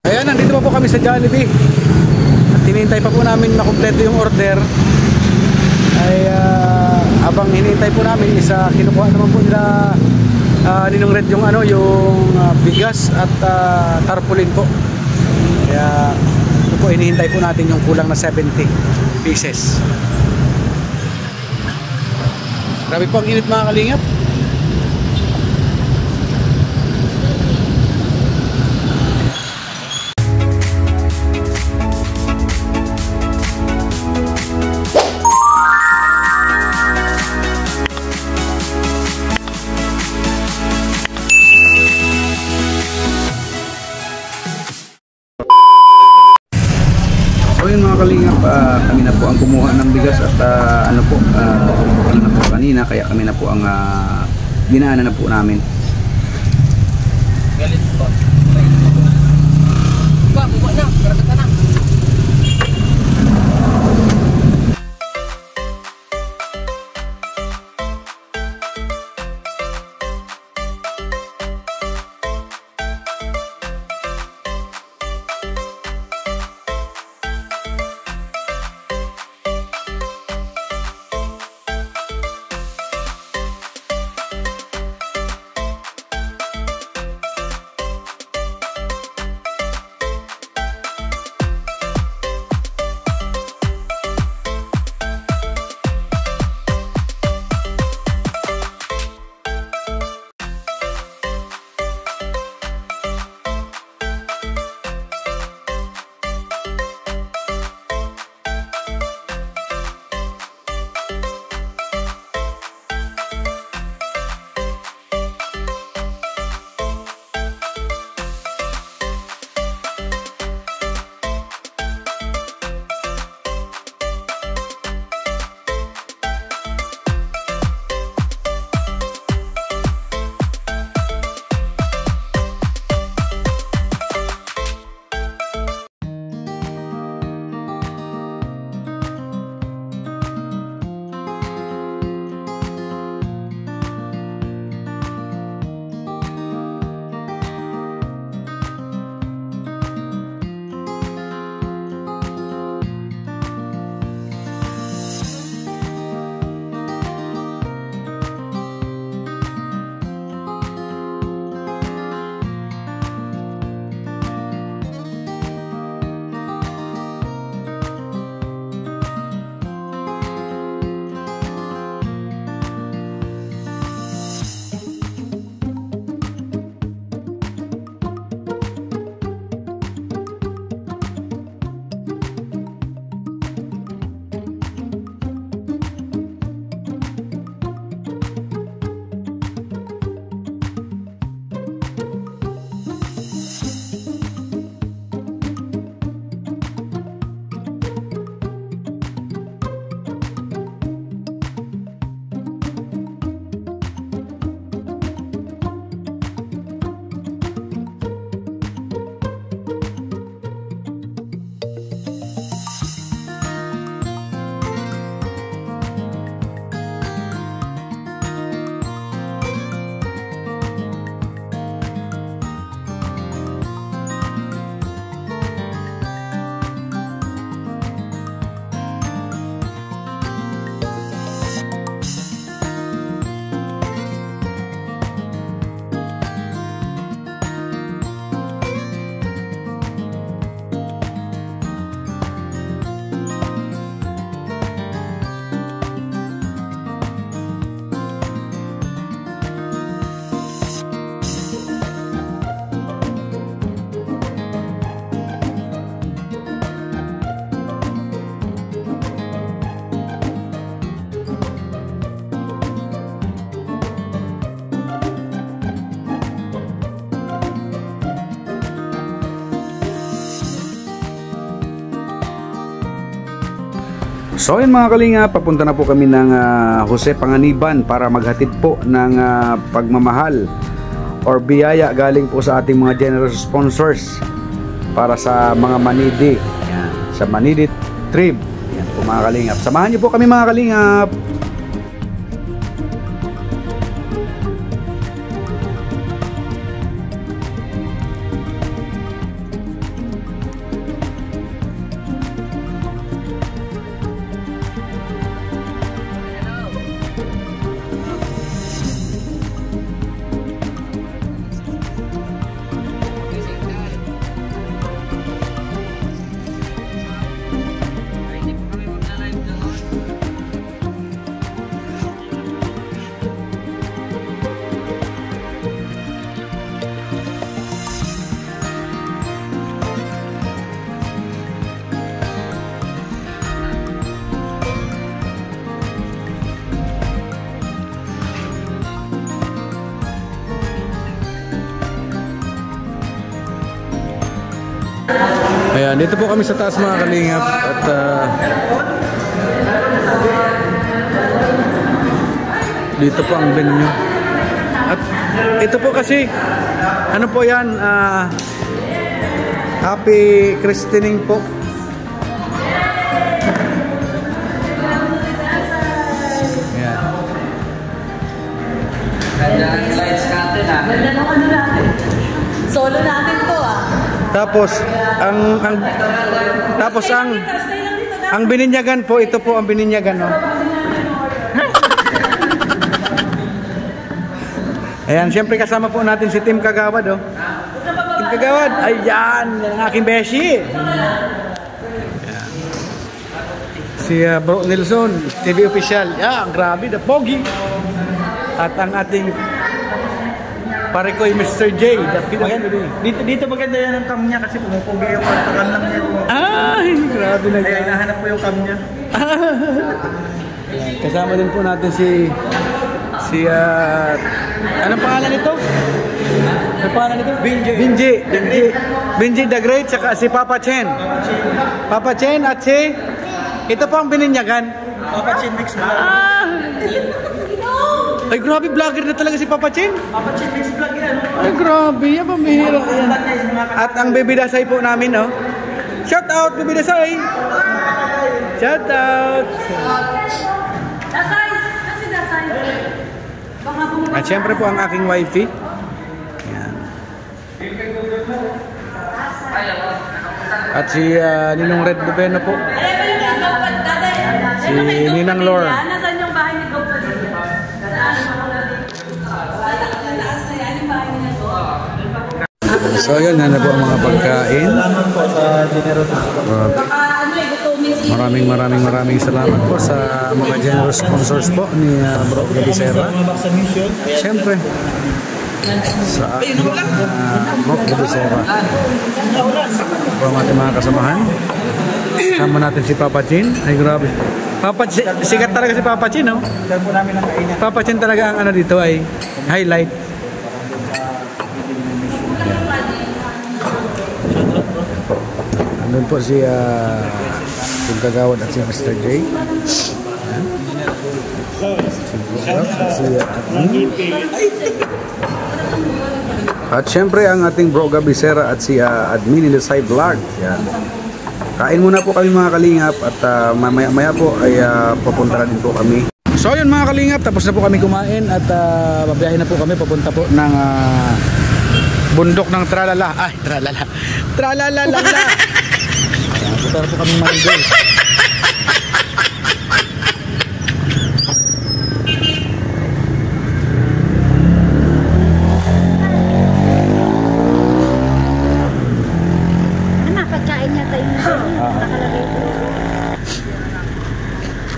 Ayan, nandito pa po kami sa Jollibee. At hinihintay pa po namin na kumpleto yung order. Ay habang hinihintay po namin isa kinukuha naman po nila Ninong Red yung yung bigas at tarpaulin po. Kaya ito po hinihintay po natin yung kulang na 70 pieces. Grabe po ang init mga kalingap. Mga kalingap, kami na po ang kumuha ng bigas at ano po na po kanina, kaya kami na po ang dinaanan na po namin. Galit po. Buka na, karagatan na. So yun mga kalinga, papunta na po kami ng Jose Panganiban para maghatid po ng pagmamahal or biyaya galing po sa ating mga generous sponsors para sa mga Manidi. Yan, sa Manidi trip. Yan po mga kalingap. Samahan niyo po kami mga kalingap. Ayan, dito po kami sa taas mga kalingap at dito po ang venue. At ito po kasi ano po yan, happy christening po. Ayan. Ganda nung ano natin. Solo natin to Tapos ang bininyagan po, ito po ang bininyagan, no. Ayan, syempre kasama po natin si Tim Kagawad, oh. Tim Kagawad, ayan, ang aking beshi. Ayan. Si Bro Nelson, TV official. Yeah, grabe, the pogi. At ang ating pare ko yung Mr. J. Dito maganda yan ang cam niya kasi pumupugi yung pagtakan lang niya. Ay, grabe na. Kaya hinahanap po yung cam niya. Kasama din po natin si anong pangalan nito? Anong pangalan nito? Binji the Great, saka si Papa Chen. Papa Chen at si ito po ang bininyagan. Papa Chin Mix Vlog. Ay, grabe, vlogger na talaga si Papa Chen. Papa Chin Mix Vlog yan. Ay, grabe, yan, pamihira yan. At ang Baby Dasay po namin, no? Shout out, Baby Dasay! Shout out! Dasay! Kasi Dasay. Baka bumaba. At syempre po ang aking wifey. Yan. At si Ninong Red Bubeno po. Si Ninang Lore. Nasaan yung bahay ni Gopad? So yun, yan na po ang mga pagkain. Salamat po sa generous. Maraming salamat po sa mga generous sponsors po ni Bro Gabisera. Siyempre sa Bro Gabisera. Po ang ating mga kasamahan. Sama natin si Papa Chin. Ay, grabe. Sikat talaga si Papa Chin, no? Dahil po namin ang kainan. Papa Chin talaga ang ano dito ay highlight. Andun po si Tim Kagawad at si Mr. J. At syempre ang ating Bro Gabisera at si Admin in the Side Vlog. Yan. Kain muna po kami mga kalingap at maya po ay papunta na din po kami. So yun mga kalingap, tapos na po kami kumain at babiyahin na po kami papunta po ng bundok ng Tralala. Ay, Tralala. Tralalalala. Punta na po kami Manigay. Pagkain niya tayo nakalagay po.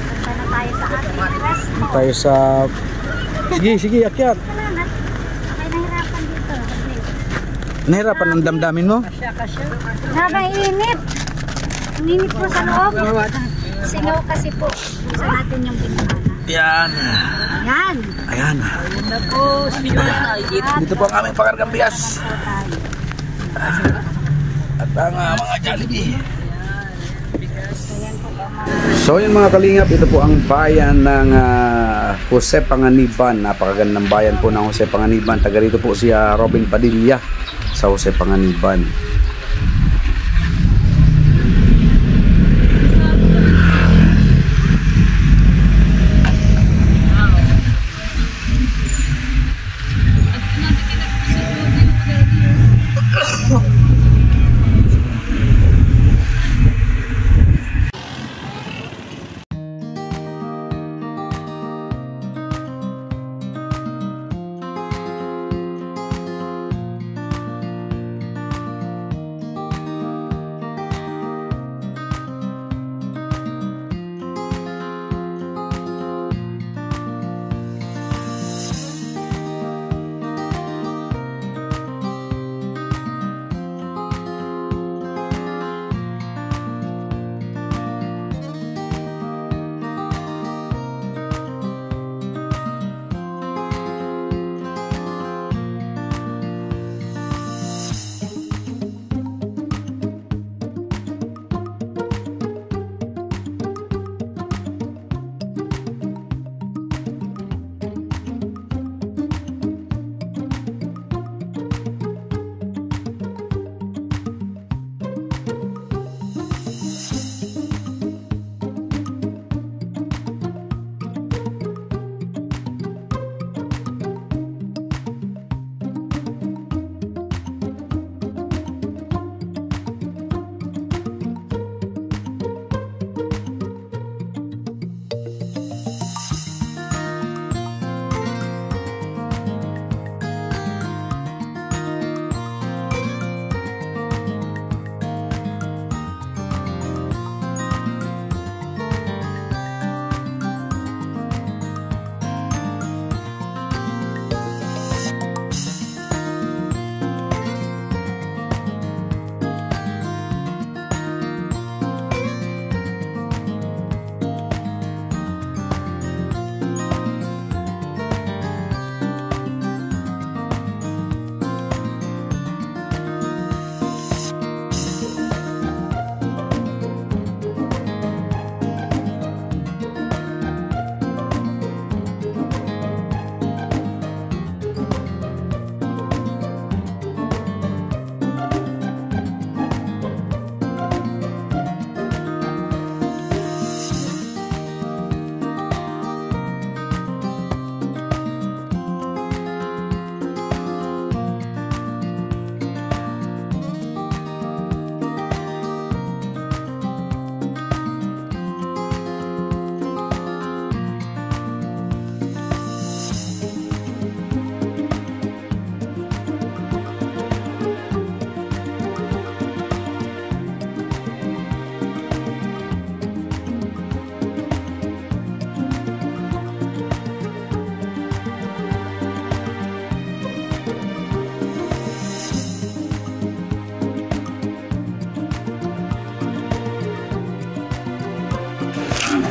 Punta na tayo sa ating rest. Tayo sa... Sige, akyat. Okay, nahirapan dito. Nahirapan ang damdamin mo? Nakakainit. Ang init po sa loob. Singaw kasi po. Sa natin yung bintana. Yan. Ayan. Ayan. Dito po ang aming pakargang bias. At ang mga Jollibee. So yun mga kalingap, ito po ang bayan ng Jose Panganiban. Napakagandang bayan po ng Jose Panganiban. Taga rito po si Robin Padilla sa Jose Panganiban.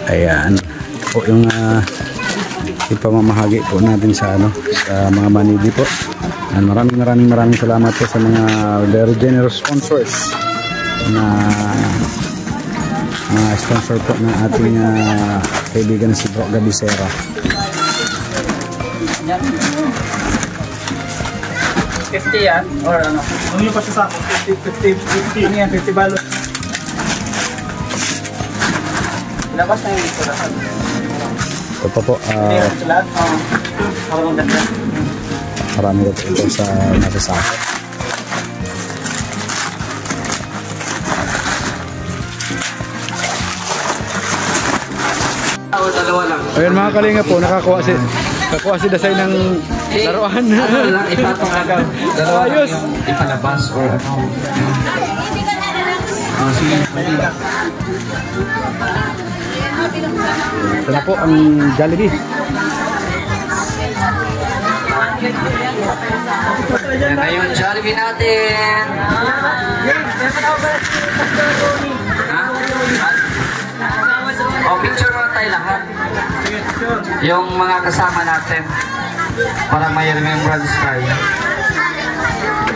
Ayan. Ito po yung ipamamahagi po natin sa sa mga manidi po. And maraming salamat po sa mga very generous sponsors na mga sponsor po ng ating kaibigan si Bro Gabisera. 50 yan? Or ano? Ano yung pasasako? 50. Ano yan? 50 balot? Labas na yung ito lahat. Ito pa po. Marami ko ito sa nasa sako. Dalawa lang. Ayan mga kalinga po, nakakuha si Dasay ng laruan. Ano lang, ipapangagaw. Dalawa lang Ayos. yung ipalabas or ano. Sige. Ito na po ang Jollibee. Yan na yung Jollibee natin. O, picture mo tayo lahat. Yung mga kasama natin. Para may remembrance tayo.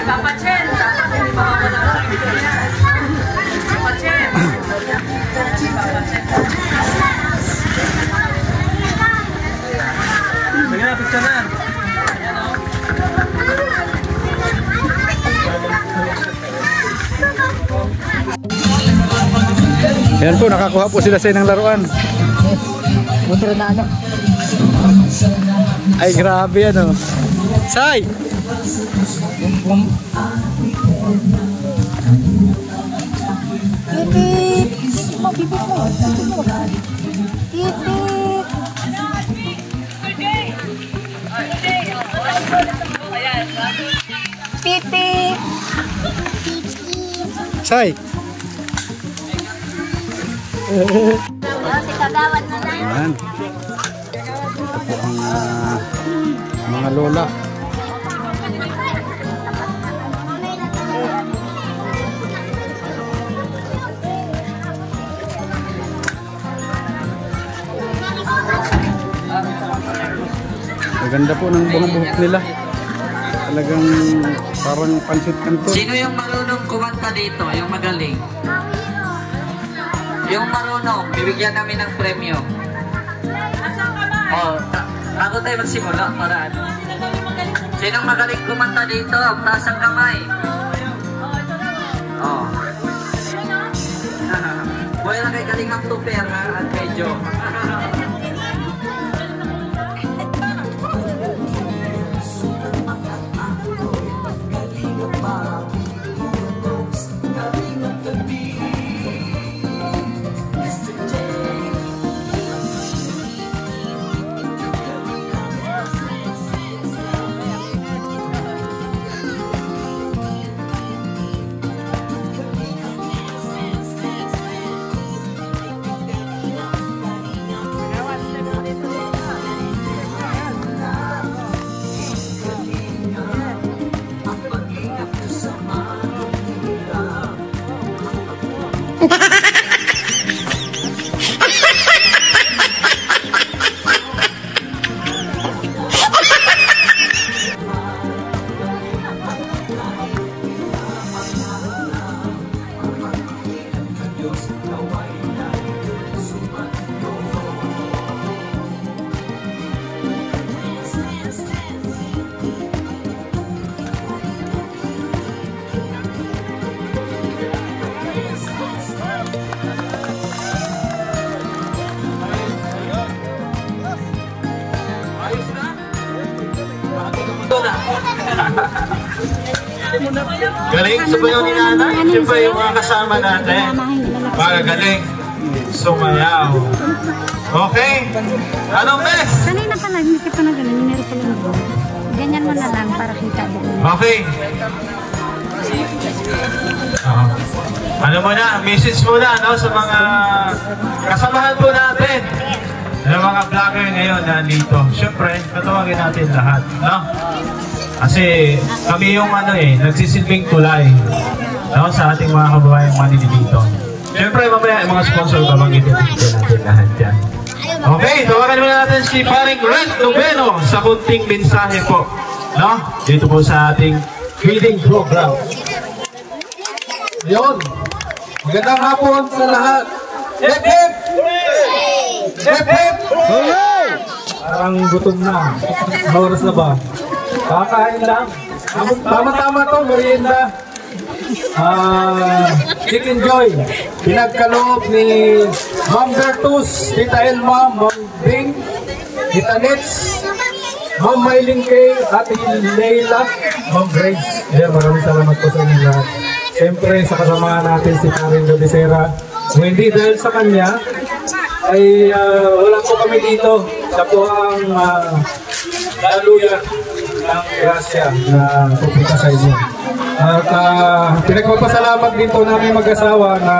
Papa Chen, dapat hindi pa mawala ang picture. Papa Chen. Sige na, picture na. Ayan po, nakakuha po sila sa ng laruan. Ay, grabe ano. Say! Pipi. Say! Si Kagawad na lang. Ayan. Ito po ang mga lola. Maganda po ng buhok nila. Talagang parang pansit kanto. Sino yung marunong kumanta dito? Yung magaling? Yung marunong, bibigyan namin ng premyo. Oh, ako tayo magsimula para ano. Sinong magaling kumanta dito? Taas ang kamay. Oh. Buhay lang kay galing ang tuper ha, at medyo. Galing sumayaw ni nanay. Siyempre yung mga kasama natin. Para galing sumayaw. Okay? Anong best? Kanina pa lang, hindi ka pa na ganun. Meron pa lang doon. Ganyan mo na lang para kita doon. Okay. Ano mo na, message mo na no, sa mga kasamahan po natin. Yung mga vlogger ngayon nandito. Siyempre, tatawagin natin lahat. No? Kasi kami yung nagsisilbing tulay sa ating mga kababayang manili dito. Siyempre mamaya yung mga sponsor babanggitin natin lahat yan. Okay, tawagan muna natin si paring Red Noveno sa kunting mensahe po. No? Dito po sa ating feeding program. Yun. Magandang hapon sa lahat. Hip hip! Hip hip! Parang gutom na. Oras na ba? Kakain lang. Tama-tama to, merienda. Chicken Joy. Pinagkaloob ni Ma'am Bertus, Tita Elma, Ma'am Bing, Tita Nets, Ma'am Mylene Kay, Ate Leila, Ma'am Grace. Ayan, maraming salamat po sa inyo lahat. Siyempre, sa kasamahan natin si Karin Rodicera. Kung hindi dahil sa kanya, ay wala po kami dito. Siya po ang laluya ng grasya na pupunta sa inyo. At pinagpapasalamat din po namin mag-asawa na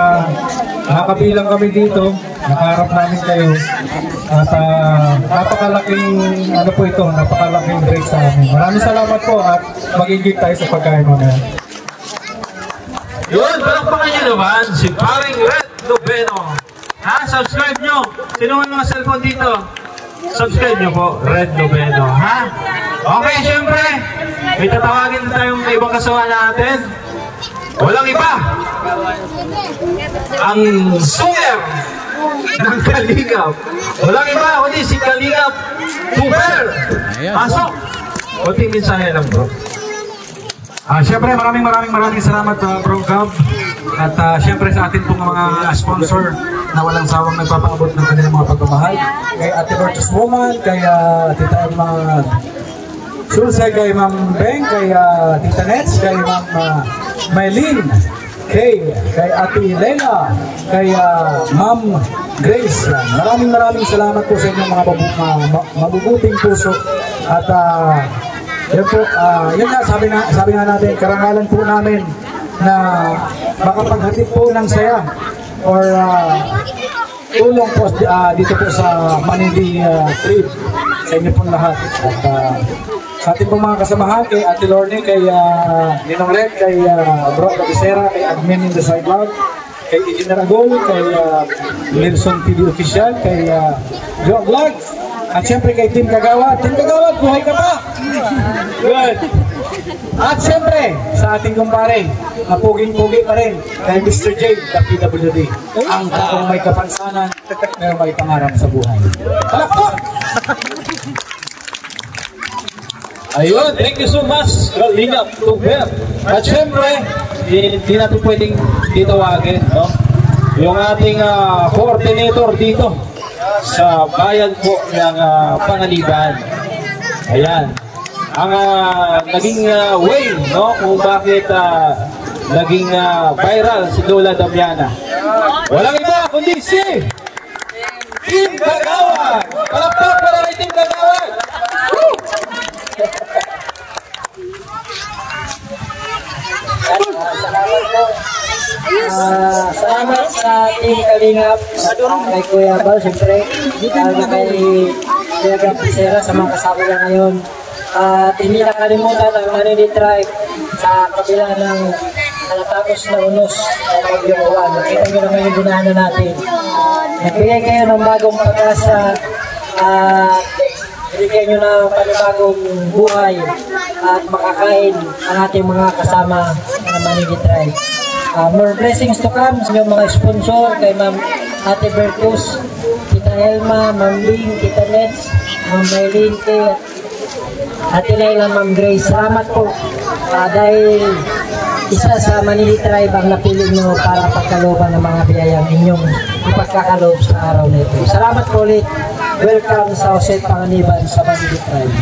nakabilang kami dito, nakaharap namin kayo. At napakalaking, ano po ito, napakalaking break sa amin. Maraming salamat po at magiging tayo sa pagkain mamaya. Yun, palakpakan nyo naman si paring Red Noveno. Ha? Subscribe nyo. Sino may mga cellphone dito? Subscribe nyo po, Red Noveno. Ha? Okay, syempre, may tatawagin na tayong ibang kasama natin. Walang iba. Ang sunger ng Kalingap. Walang iba, kundi si Kalingap Tuber. Pasok. Kunting mensahe lang, bro. Siyempre maraming salamat Bro Gab. At siyempre sa atin pong mga sponsor na walang sawang nagpapaabot ng kanilang mga pagmamahal. Kay Ate Bertus Woman, kay Tita Elma Sulsay, kay Ma'am Beng, kay Tita Nets, kay Ma'am Mylene Kay Ate Leila, kay Ma'am Grace. Maraming salamat po sa inyong mga mabubuting puso. At yan po, yun nga, sabi nga natin, karangalan po namin na makapaghatid po ng saya or tulong po dito po sa Manili trip sa inyo pong lahat. At sa ating pong mga kasamahan, kay Ate Lorne, kay Ninong Red, kay Bro Cabecera, kay Admin in the Sideline, kay Engineer Agol, kay Nelson TV Official, kay Joe Vlogs, at syempre kay Team Kagawad. Team Kagawad, buhay ka pa! Good! At syempre, sa ating kumpare, na puging-pugi pa rin, kay Mr. J, WWD, ang taong may kapansanan, na may pangarap sa buhay. Palakpak! Ayun, thank you so much, Kalingap Tuber. At syempre, hindi natin pwedeng ditawagin, no? Yung ating coordinator dito sa bayan po ng Panganiban. Ayan. Ang naging way, no? Kung bakit naging viral si Lola Damiana. Walang iba kundi si Team Kagawad. Palakpak para kay Team Kagawad. Woo! Salamat sa Team Kalingap, kay Kuya Bal, siyempre, kay Kuya Cabecera sa mga kasama na ngayon. At hindi nakalimutan ang Manili Tribe sa kabila ng natapos na unos at pagyukuan. Nakita nyo naman yung dinaanan natin. Nagbigay kayo ng bagong pag-asa at bigyan nyo ng panibagong buhay at makakain ang ating mga kasama na Manili Tribe. More blessings to come sa inyong mga sponsor, kay Ma'am Ate Bertus, Tita Elma, Ma'am Bing, Tita Nets, Ma'am Mylene Kay, Ate Leila, Ma'am Grace. Salamat po dahil isa sa Manili Tribe ang napili nyo para pagkalooban ng mga biyayang inyong ipagkakaloob sa araw na ito. Salamat po ulit. Welcome sa Jose Panganiban sa Manili Tribe.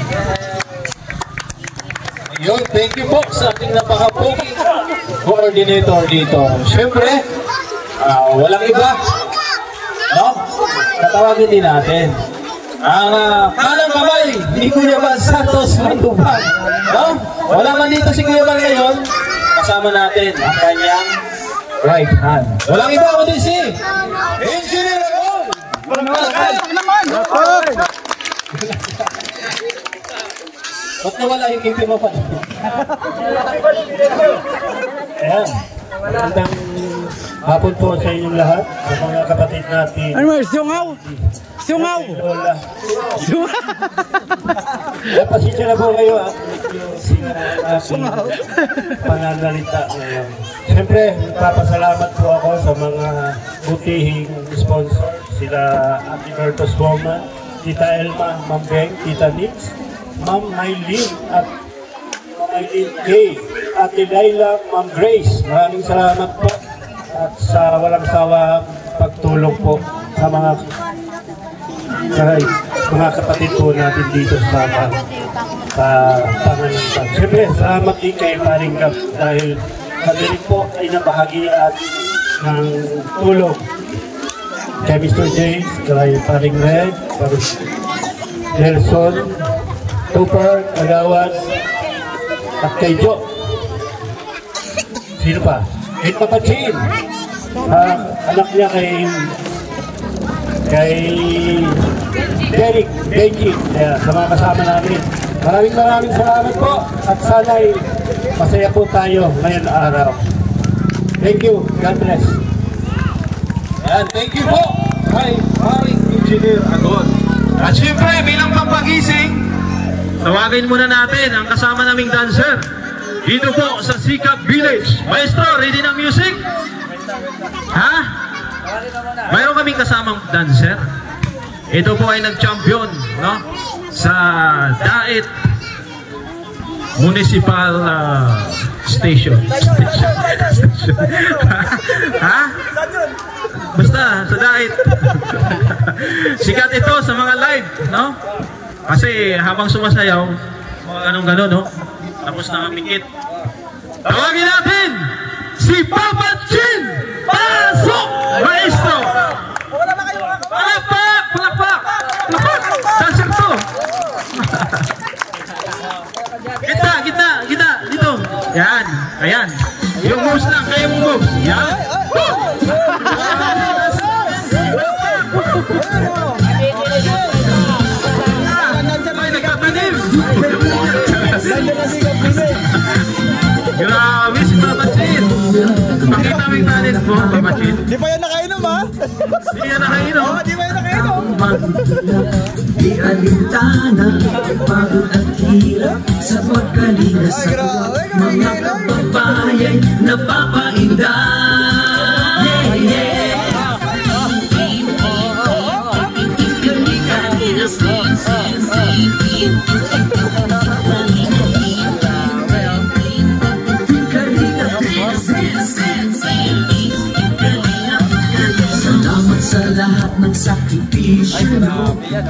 Yun, thank you po sa ating napaka-poking coordinator dito. Siyempre, walang iba, no? Tatawagin din natin ang kanang kamay ni Kuya Bal Santos Mantuban, no? Wala man dito si Kuya Bal ngayon, kasama natin ang kanyang right hand. Walang iba kundi si Engineer Agol. Ba't nawala yung kimpi mo pa? Ayan. Magandang Hapon po sa inyong lahat, sa mga kapatid natin. Ano mo, sungaw? Sungaw! Lola. Pasensya na po kayo at sungaw. Pananalita ngayon. Siyempre, papasalamat po ako sa mga butihing sponsor. Sila Ate Bertos Woman, Tita Elma, Ma'am Beng, Tita Nix, Ma'am Maylin at Ma'am Maylin Kay, Ate Laila, Ma'am Grace. Maraming salamat po at sa walang sawa pagtulong po sa mga kapatid po natin dito sa Panganiban. Siyempre, salamat din kay Paring Gab dahil kami rin po ay nabahagi at ng tulong kay Mr. James, kay Paring Red, Paring Nelson, Tupper, Agawan, at kay Jo. Sino pa? Kay Papa Chin. Anak niya kay Derek, Benji, sa mga kasama namin. Maraming salamat po at sana'y masaya po tayo ngayon araw. Thank you. God bless. Yan, thank you po kay Paring Engineer Agon. At syempre, bilang pampagising, tawagin muna natin ang kasama naming dancer dito po sa Sikap Village. Maestro, ready ng music? Ha? Mayroon kaming kasamang dancer. Ito po ay nag-champion, no? Sa Daet Municipal Station. Ha? Basta, sa Daet. Sikat ito sa mga live, no? Kasi habang sumasayaw, mga ganun-ganon, no? Tapos nakamikit. Tawagin natin si Papa Chin! Pasok! Maestro! Palakpak! Palakpak! Dancer to! Gitna! Dito! Yan! Ayan! Yung moves lang, kaya mong moves! Yan! Ay, nagkatanim! Grabe si Papa Chin! Pakita mo yung talent mo, Papa Chin. Di pa yan nakainom, ha? Di yan nakainom? Oo, di pa yan nakainom. Di alintana, pagod at hirap sa pagkalinasan. Mga kababayan napapainda. Salamat sa lahat ng sakripisyo.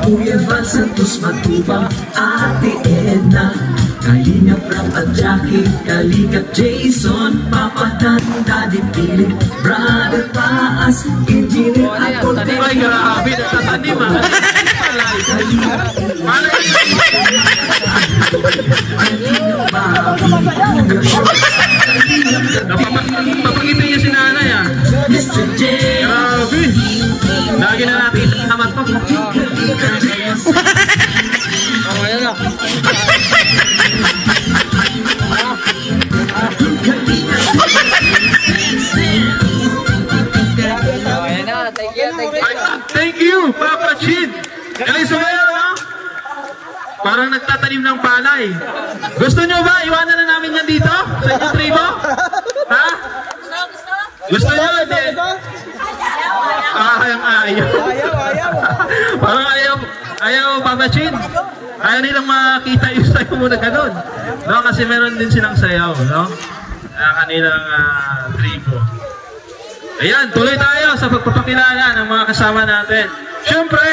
Kuya Val Santos Matubang, Ate Edna, Kalinga Prab at Jackie, Kalinga Jason, Papa Dan, Daddy Philip, Brother Paas, Engineer Agon. Ay, grabe, nagtatanim, ha? Napapagintay niya si nanay, ha? Mr. J. Grabe! Lagi na natin naman to. Ayan na. Thank you, Papa Chin! Galing sumayaw, no? Parang nagtatanim ng palay. Gusto nyo ba? Iwanan na namin yan dito? Sa inyong tribo? Ha? Gusto nyo? Ayaw. Parang ayaw, Papa Chin. Ayaw nilang makita yung sayo mo na ganun. No? Kasi meron din silang sayaw, no? Kanilang tribo. Ayan, tuloy tayo sa pagpapakilala ng mga kasama natin. Siyempre,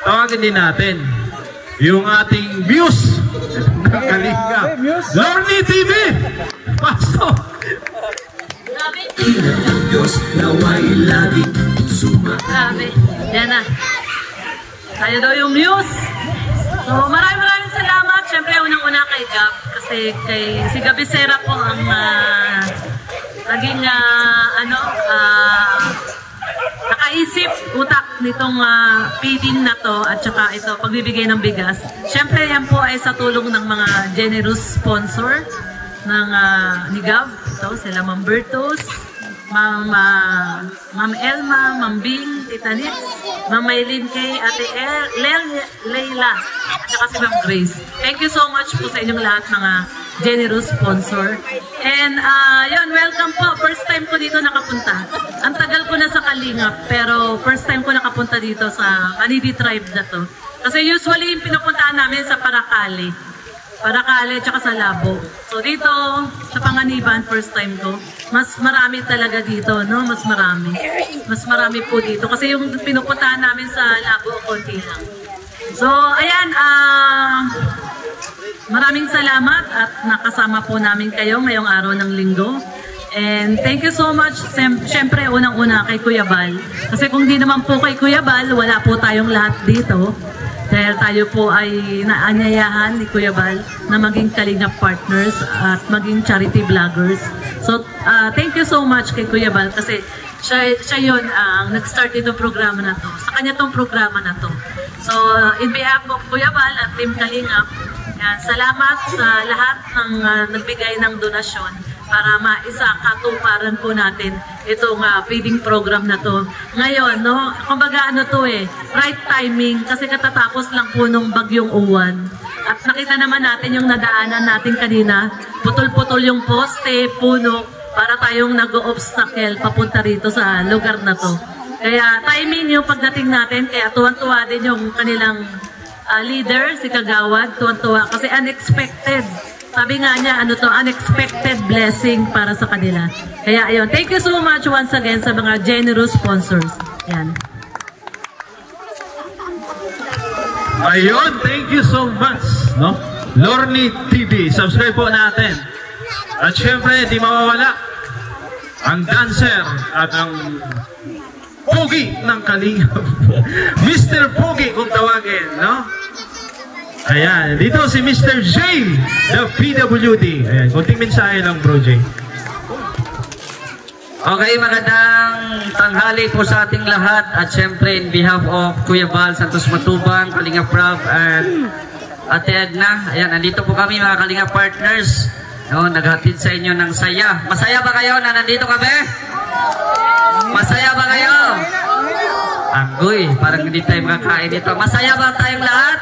tawagin din natin yung ating muse ng Kalinga, Lorny TV! Pasok! Diyos naway lagi Grabe. Yan na. Tayo daw yung muse. So, maraming salamat. Siyempre, unang-una kay Gab. Kasi si Gabisera po ang naging nakaisip utak nitong feeding na to at saka ito pagbibigay ng bigas. Siyempre yan po ay sa tulong ng mga generous sponsor ng ni Gab. Ito sila Ma'am Bertos, Ma'am Elma, Ma'am Bing, Tita Nitz, Ma'am Maylin Kay, Ate Leila, at saka si Ma'am Grace. Thank you so much po sa inyong lahat mga generous sponsor. And yun, welcome po. First time ko dito nakapunta. Ang tagal ko na sa Kalingap, pero first time ko nakapunta dito sa Manidi Tribe na to. Kasi usually yung pinupuntaan namin sa Paracale tsaka sa Labo. So dito sa Panganiban, first time ko. Mas marami talaga dito, no? Mas marami po dito. Kasi yung pinupuntahan namin sa Labo, konti lang. So ayan, maraming salamat at nakasama po namin kayo ngayong araw ng Linggo. And thank you so much, siyempre unang-una kay Kuya Bal. Kasi kung di naman po kay Kuya Bal, wala po tayong lahat dito. Dahil tayo po ay naanyayahan ni Kuya Bal na maging Kalingap partners at maging charity vloggers. So thank you so much kay Kuya Bal kasi siya yun ang nag-start itong programa na to. Sa kanya tong programa na to. So in behalf of Kuya Bal at Team Kalingap, yan, salamat sa lahat ng nagbigay ng donasyon para maisa-katuparan po natin itong feeding program na to. Ngayon, no, kumbaga ano to right timing kasi katatapos lang po nung bagyong uwan. At nakita naman natin yung nadaanan natin kanina, putol-putol yung poste, puno, para tayong nag-o-obstacle papunta rito sa lugar na to. Kaya timing yung pagdating natin, kaya tuwan-tuwa din yung kanilang leader, si Kagawad, tuwan-tuwa kasi unexpected. Sabi nga niya, unexpected blessing para sa kanila. Kaya ayun, thank you so much once again sa mga generous sponsors. Yan. Ayun, thank you so much, no? Lorny TV, subscribe po natin. At syempre, di mawawala ang dancer at ang pogi ng Kalingap. Mr. Pogi kung tawagin, no? Ayan, dito si Mr. J, the PWD. Ayan, kunting mensahe lang bro J. Okay, magandang tanghali po sa ating lahat. At syempre, in behalf of Kuya Bal Santos Matubang, Kalingap Rob, and Ate Edna. Ayan, nandito po kami mga Kalingap partners. No, naghatid sa inyo ng saya. Masaya ba kayo na nandito kami? Masaya ba kayo? Agoy, parang hindi tayo makakain dito. Masaya ba tayong lahat?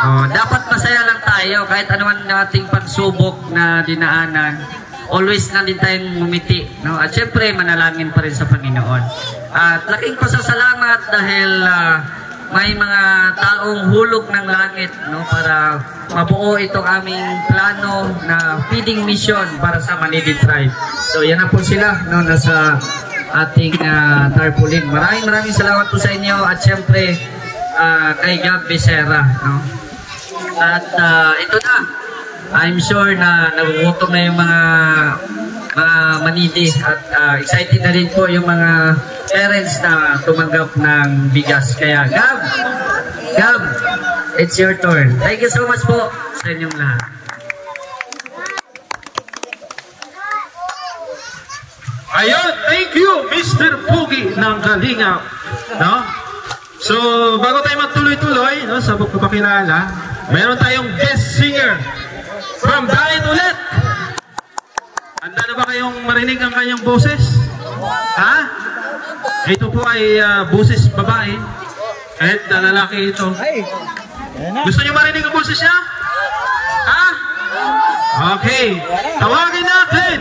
Oh, dapat masaya lang tayo kahit anuman nating pagsubok na dinaanan. Always nandun tayong ngumiti, no? At syempre manalangin pa rin sa Panginoon. At laking pasasalamat dahil may mga taong hulog ng langit, no, para mabuo itong aming plano na feeding mission para sa Manidi Tribe. So yan na po sila, no, nasa ating tarpaulin. Maraming salamat po sa inyo at syempre kay Gab Becerra, no? At ito na, I'm sure na nagugutom na yung mga Manidi at excited na rin po yung mga parents na tumanggap ng bigas. Kaya Gab, it's your turn. Thank you so much po sa inyong lahat. Ayun, thank you Mr. Pogi ng Kalingap, no? So, bago tayo magtuloy-tuloy, no, sa pagpapakilala, meron tayong guest singer from Dalit ulit. Handa na ba kayong marinig ang kanyang boses? Ha? Ito po ay boses babae. Kahit lalaki ito. Gusto niyo marinig ang boses niya? Ha? Okay. Tawagin natin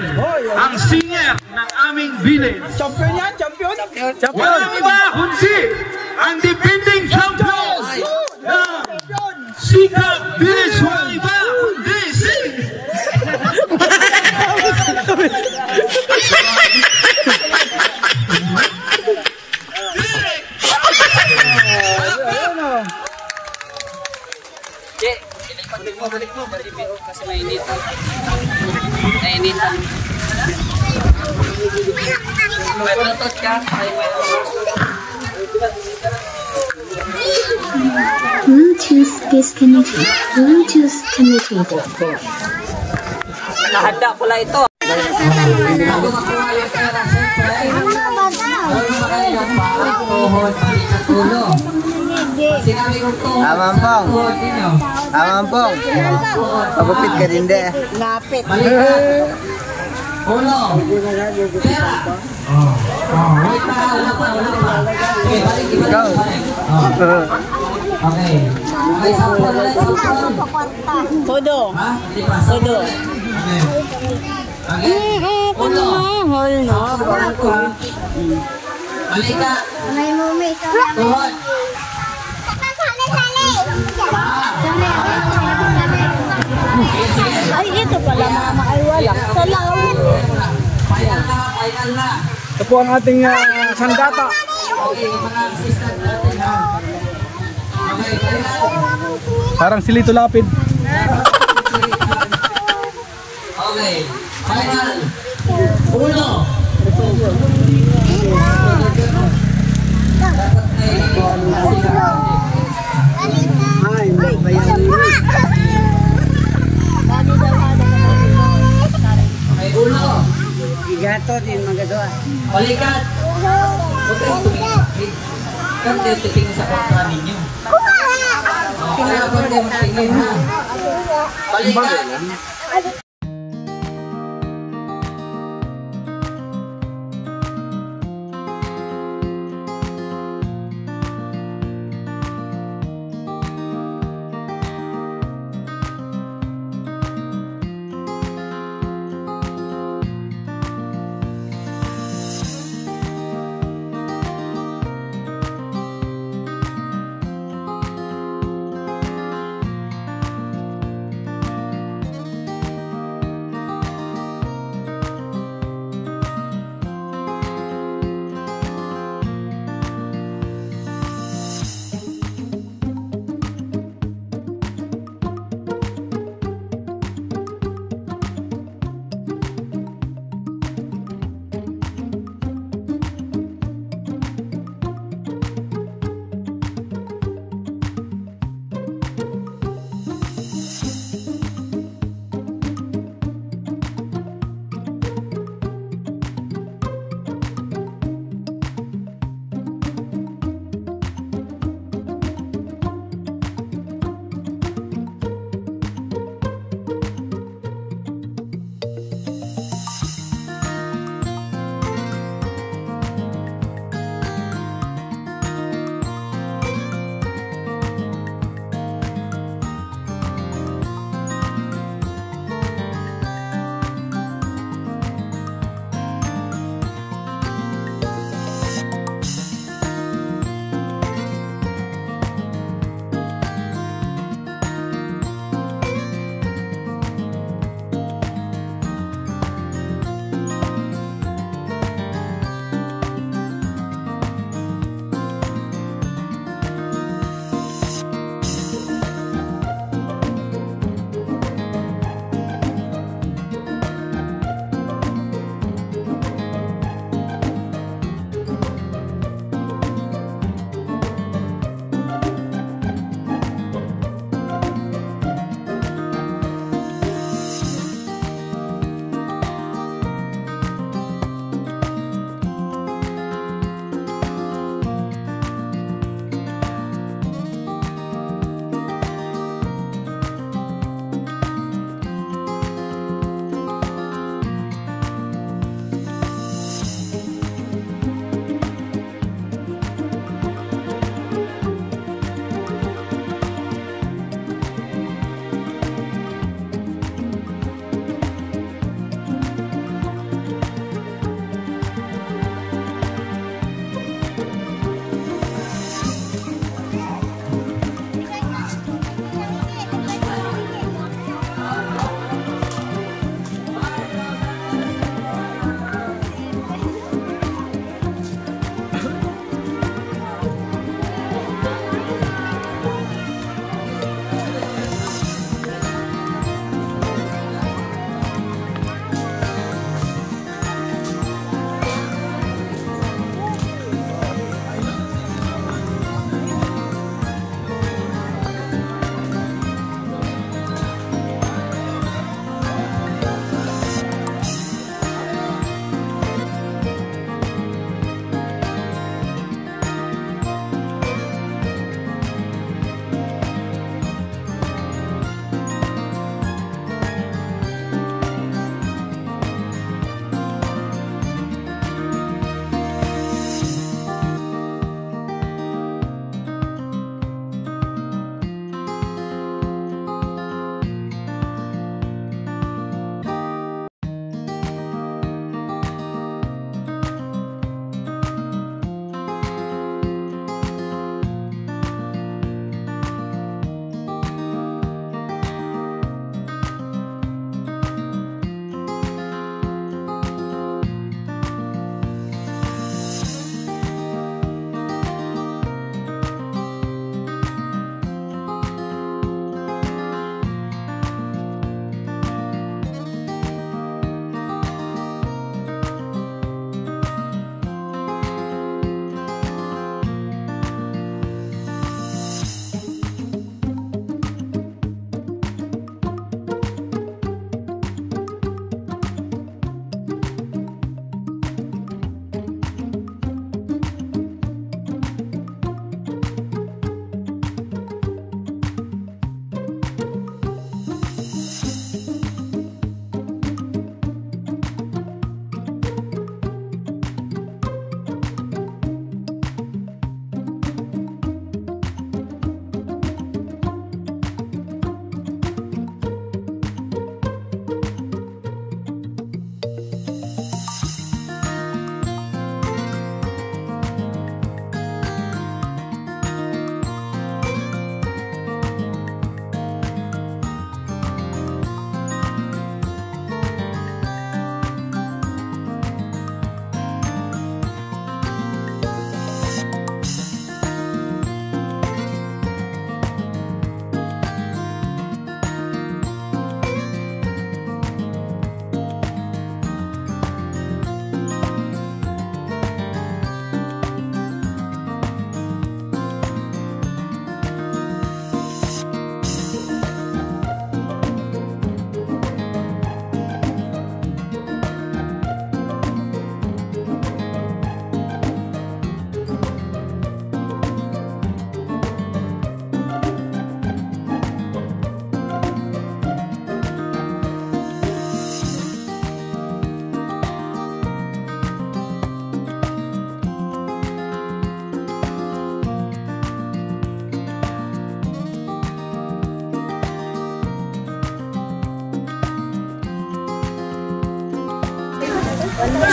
ang singer ng aming village. Champion yan, champion. Walang iba kundi ang defending champion ng Sikap Village. Walang iba kundi si Balik mo, kasi mainitan. Nainitan. May bluetooth ka? Bluetooth disconnected. Bluetooth connected. Nakahanda pala ito. Amampong. Pagupit ka din de. Lapit. Uno. Pera. Wait na, wala pa. Okay, balik. Okay. Okay, sampol. Todo. Ha? Hindi pa. Todo. Okay. Uno. Balik ka. Tuhod. Ay, ito pala mama ay wala. Salaw. Final na. Ito po ang ating sandata. Okay, mga assistant natin ha. Okay, final. Parang si Lito Lapid. Okay, final. Uno. Dapat okay, uno. Gato din magagawa. Balikat. Okay, tumingin. Kan tayo titingin sa kontra ninyo. Kaya ba tayo tingin ha? Balikat.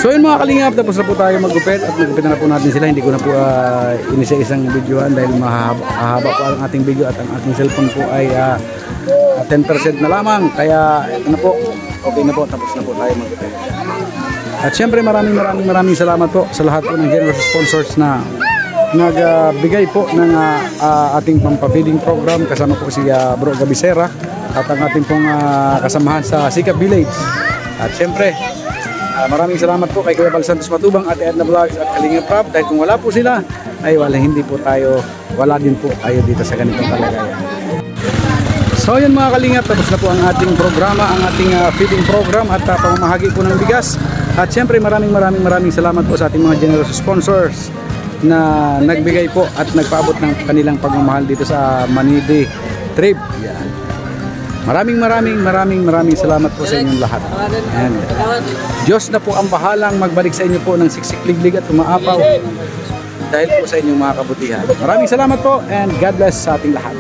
So yun mga kalingap, tapos na po tayo maggupit at nagupitan na po natin sila. Hindi ko na po inisa-isang videoan dahil mahaba po ang ating video at ang ating cellphone po ay 10% na lamang. Kaya ito na po, okay na po, tapos na po tayo maggupit. At syempre maraming salamat po sa lahat po ng generous sponsors na nagbigay po ng ating pampafeeding program. Kasama po si Bro Gabisera at ang ating pong kasamahan sa Sikap Village. At syempre maraming salamat po kay Kuya Bal Santos Matubang, Ate Edna Vlogs at Kalinga Prab, dahil kung wala po sila ay wala din po tayo dito sa ganitong kalagayan. So yun mga kalingap, tapos na po ang ating programa, ang ating feeding program at pamamahagi po ng bigas. At syempre maraming salamat po sa ating mga generous sponsors na nagbigay po at nagpaabot ng kanilang pagmamahal dito sa Manidi trip. Yan. Maraming salamat po sa inyong lahat. And Diyos na po ang bahalang magbalik sa inyo po ng siksik, liglig at umaapaw dahil po sa inyong mga kabutihan. Maraming salamat po and God bless sa ating lahat.